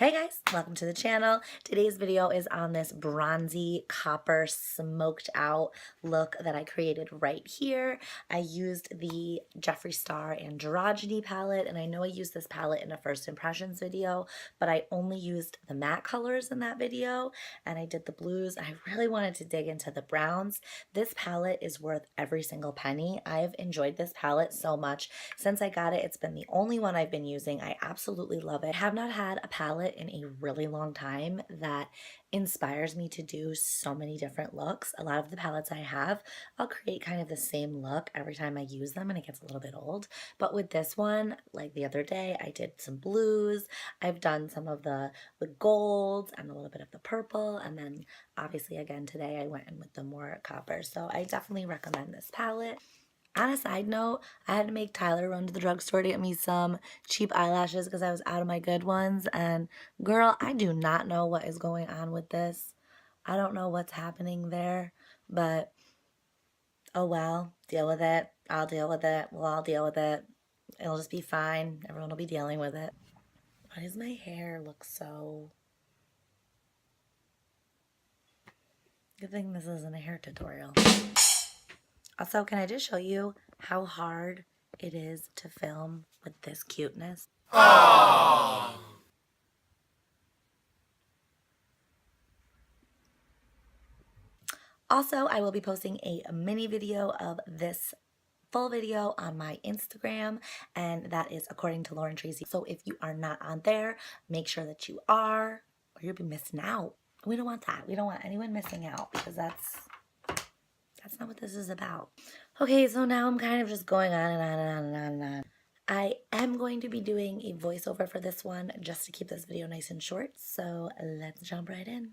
Hey guys, welcome to the channel. Today's video is on this bronzy copper smoked out look that I created right here. I used the Jeffree Star Androgyny Palette, and I know I used this palette in a first impressions video, but I only used the matte colors in that video, and I did the blues. I really wanted to dig into the browns. This palette is worth every single penny. I've enjoyed this palette so much. Since I got it, it's been the only one I've been using. I absolutely love it. I have not had a palette in a really long time that inspires me to do so many different looks. A lot of the palettes I have, I'll create kind of the same look every time I use them and it gets a little bit old. But with this one, like the other day, I did some blues. I've done some of the golds and a little bit of the purple. And then obviously again today I went in with the more copper. So I definitely recommend this palette. On a side note, I had to make Tyler run to the drugstore to get me some cheap eyelashes because I was out of my good ones. And girl, I do not know what is going on with this. I don't know what's happening there, but oh well, deal with it. I'll deal with it. We'll all deal with it. It'll just be fine. Everyone will be dealing with it. Why does my hair look so... Good thing this isn't a hair tutorial. Also, can I just show you how hard it is to film with this cuteness? Aww. Also, I will be posting a mini video of this full video on my Instagram, and that is according to Lauren Tracy. So if you are not on there, make sure that you are, or you'll be missing out. We don't want that. We don't want anyone missing out because that's not what this is about. Okay, so now I'm kind of just going on and on and on and on and on. I am going to be doing a voiceover for this one just to keep this video nice and short, so let's jump right in.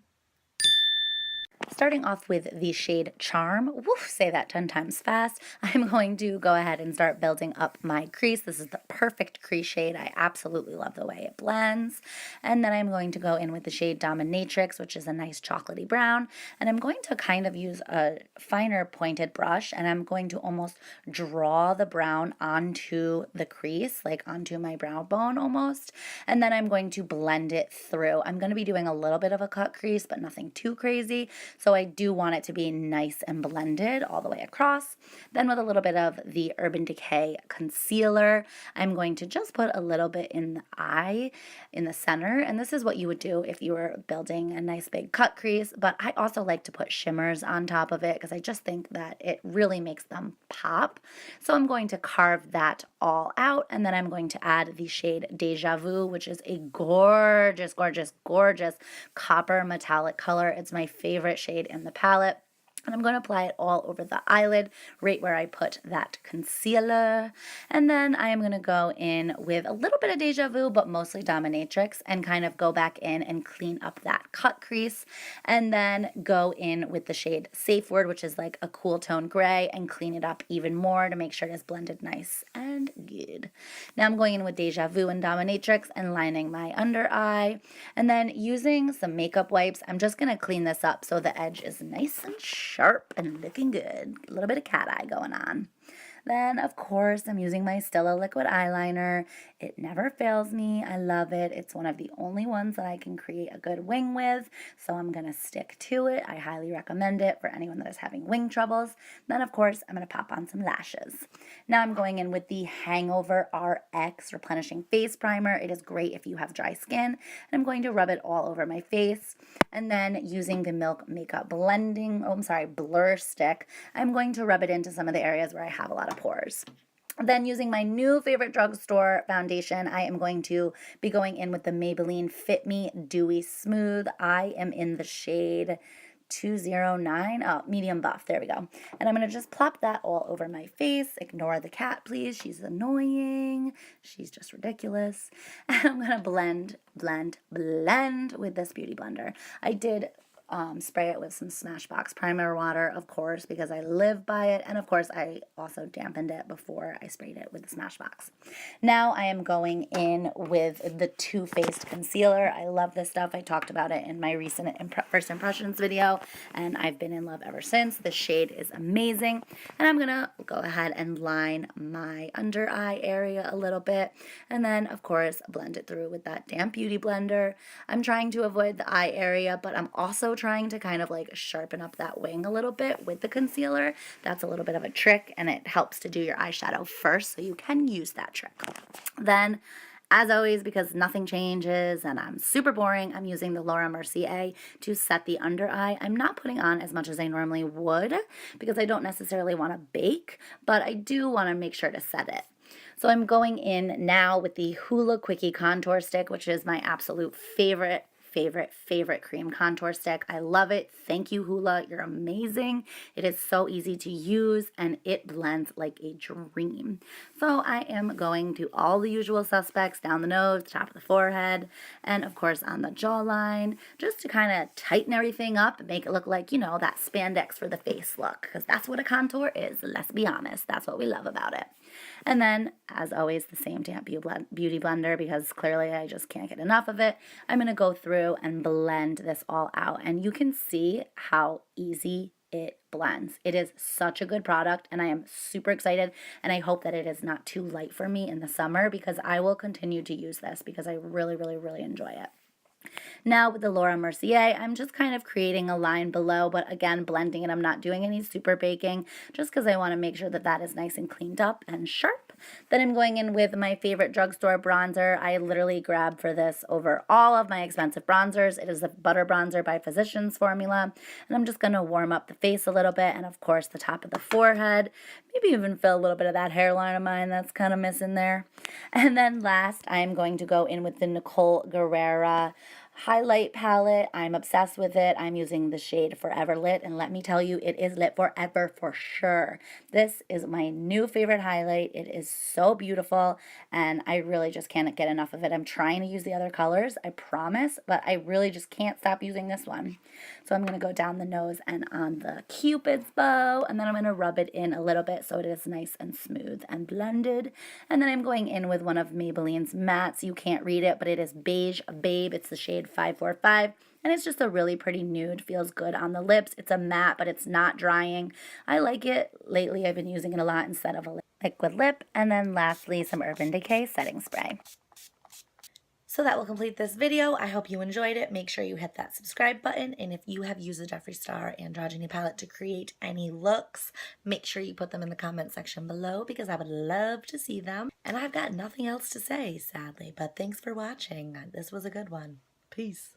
Starting off with the shade Charm, woof, say that 10 times fast, I'm going to go ahead and start building up my crease. This is the perfect crease shade. I absolutely love the way it blends. And then I'm going to go in with the shade Dominatrix, which is a nice chocolatey brown. And I'm going to kind of use a finer pointed brush, and I'm going to almost draw the brown onto the crease, like onto my brow bone almost. And then I'm going to blend it through. I'm going to be doing a little bit of a cut crease, but nothing too crazy. So I do want it to be nice and blended all the way across. Then with a little bit of the Urban Decay concealer, I'm going to just put a little bit in the eye, in the center. And this is what you would do if you were building a nice big cut crease. But I also like to put shimmers on top of it because I just think that it really makes them pop. So I'm going to carve that all out. And then I'm going to add the shade Deja Vu, which is a gorgeous, gorgeous, gorgeous copper metallic color. It's my favorite shade in the palette. And I'm going to apply it all over the eyelid, right where I put that concealer. And then I am going to go in with a little bit of Deja Vu, but mostly Dominatrix, and kind of go back in and clean up that cut crease. And then go in with the shade Safe Word, which is like a cool tone gray, and clean it up even more to make sure it is blended nice and good. Now I'm going in with Deja Vu and Dominatrix and lining my under eye. And then using some makeup wipes, I'm just going to clean this up so the edge is nice and sharp and looking good. A little bit of cat eye going on. Then, of course, I'm using my Stila liquid eyeliner. It never fails me. I love it. It's one of the only ones that I can create a good wing with, so I'm going to stick to it. I highly recommend it for anyone that is having wing troubles. Then, of course, I'm going to pop on some lashes. Now I'm going in with the Hangover RX Replenishing Face Primer. It is great if you have dry skin. And I'm going to rub it all over my face. And then using the Milk Makeup Blur Stick, I'm going to rub it into some of the areas where I have a lot of pores. Then using my new favorite drugstore foundation, I am going to be going in with the Maybelline Fit Me Dewy Smooth. I am in the shade 209, medium buff, there we go. And I'm going to just plop that all over my face. Ignore the cat, please. She's annoying. She's just ridiculous. And I'm going to blend with this beauty blender. I did spray it with some Smashbox primer water, of course, because I live by it. And of course, I also dampened it before I sprayed it with the Smashbox. Now I am going in with the Too Faced concealer. I love this stuff. I talked about it in my recent first impressions video, and I've been in love ever since. The shade is amazing. And I'm going to go ahead and line my under eye area a little bit. And then, of course, blend it through with that damp beauty blender. I'm trying to avoid the eye area, but I'm also trying to kind of like sharpen up that wing a little bit with the concealer. That's a little bit of a trick, and it helps to do your eyeshadow first, so you can use that trick. Then, as always, because nothing changes and I'm super boring, I'm using the Laura Mercier to set the under eye. I'm not putting on as much as I normally would because I don't necessarily want to bake, but I do want to make sure to set it. So I'm going in now with the Hoola Quickie Contour Stick, which is my absolute favorite cream contour stick. I love it. Thank you, Hoola. You're amazing. It is so easy to use and it blends like a dream. So I am going to all the usual suspects down the nose, the top of the forehead, and of course on the jawline, just to kind of tighten everything up and make it look like, you know, that spandex for the face look, because that's what a contour is. Let's be honest. That's what we love about it. And then, as always, the same damp beauty blender, because clearly I just can't get enough of it. I'm going to go through and blend this all out, and you can see how easy it blends. It is such a good product, and I am super excited, and I hope that it is not too light for me in the summer, because I will continue to use this because I really, really, really enjoy it. Now with the Laura Mercier, I'm just kind of creating a line below, but again, blending it. I'm not doing any super baking just because I want to make sure that that is nice and cleaned up and sharp. Then I'm going in with my favorite drugstore bronzer. I literally grabbed for this over all of my expensive bronzers. It is the Butter Bronzer by Physicians Formula. And I'm just going to warm up the face a little bit, and of course the top of the forehead. Maybe even fill a little bit of that hairline of mine that's kind of missing there. And then last, I'm going to go in with the Nicole Guerrera highlight palette. I'm obsessed with it. I'm using the shade Forever Lit, and let me tell you, it is lit forever for sure. This is my new favorite highlight. It is so beautiful, and I really just can't get enough of it. I'm trying to use the other colors, I promise, but I really just can't stop using this one. So I'm going to go down the nose and on the Cupid's bow, and then I'm going to rub it in a little bit so it is nice and smooth and blended. And then I'm going in with one of Maybelline's mattes. You can't read it, but it is Beige Babe. It's the shade 545, and it's just a really pretty nude. Feels good on the lips. It's a matte, but it's not drying. I like it. Lately, I've been using it a lot instead of a liquid lip. And then lastly, some Urban Decay setting spray. So that will complete this video. I hope you enjoyed it. Make sure you hit that subscribe button. And if you have used the Jeffree Star Androgyny Palette to create any looks, make sure you put them in the comment section below because I would love to see them. And I've got nothing else to say, sadly, but thanks for watching. This was a good one. Peace.